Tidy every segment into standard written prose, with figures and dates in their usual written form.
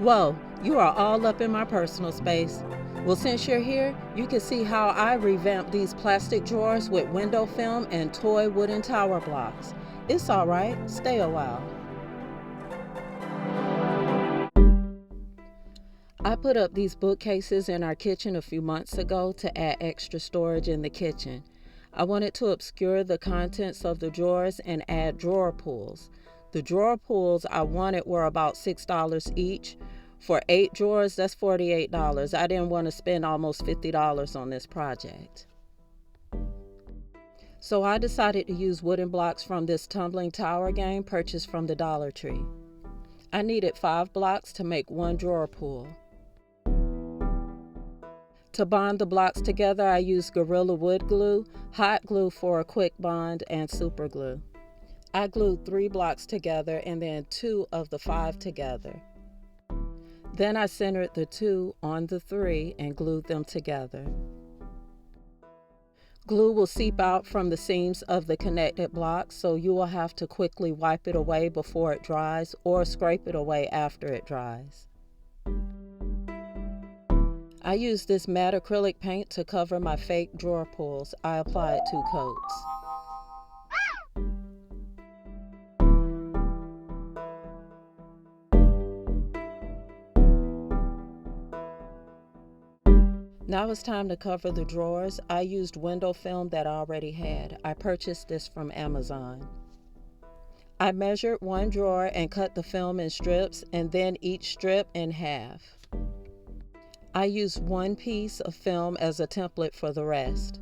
Whoa, you are all up in my personal space. Well, since you're here, you can see how I revamped these plastic drawers with window film and toy wooden tower blocks. It's all right, stay a while. I put up these bookcases in our kitchen a few months ago to add extra storage in the kitchen. I wanted to obscure the contents of the drawers and add drawer pulls. The drawer pulls I wanted were about $6 each. For 8 drawers, that's $48. I didn't want to spend almost $50 on this project. So I decided to use wooden blocks from this tumbling tower game purchased from the Dollar Tree. I needed 5 blocks to make 1 drawer pull. To bond the blocks together, I used Gorilla Wood glue, hot glue for a quick bond, and super glue. I glued 3 blocks together and then 2 of the 5 together. Then I centered the 2 on the 3 and glued them together. Glue will seep out from the seams of the connected blocks, so you will have to quickly wipe it away before it dries or scrape it away after it dries. I used this matte acrylic paint to cover my fake drawer pulls. I applied 2 coats. Now it's time to cover the drawers. I used window film that I already had. I purchased this from Amazon. I measured 1 drawer and cut the film in strips and then each strip in half. I used 1 piece of film as a template for the rest.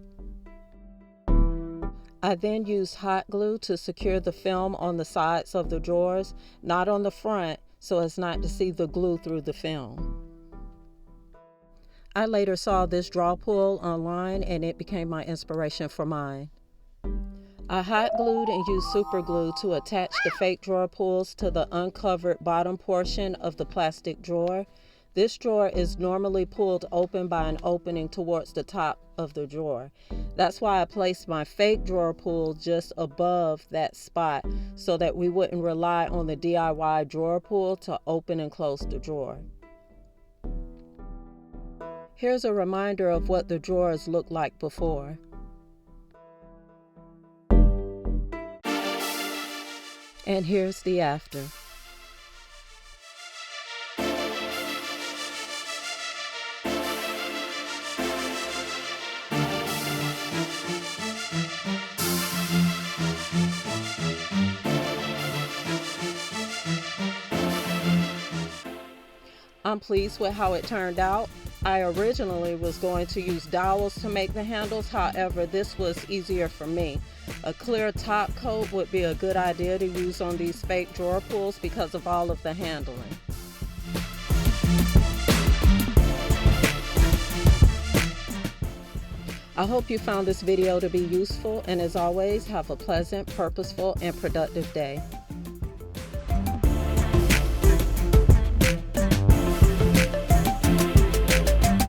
I then used hot glue to secure the film on the sides of the drawers, not on the front, so as not to see the glue through the film. I later saw this draw pull online and it became my inspiration for mine. I hot glued and used super glue to attach the fake drawer pulls to the uncovered bottom portion of the plastic drawer. This drawer is normally pulled open by an opening towards the top of the drawer. That's why I placed my fake drawer pull just above that spot so that we wouldn't rely on the DIY drawer pull to open and close the drawer. Here's a reminder of what the drawers looked like before. And here's the after. I'm pleased with how it turned out. I originally was going to use dowels to make the handles, however, this was easier for me. A clear top coat would be a good idea to use on these fake drawer pulls because of all of the handling. I hope you found this video to be useful, and as always, have a pleasant, purposeful, and productive day.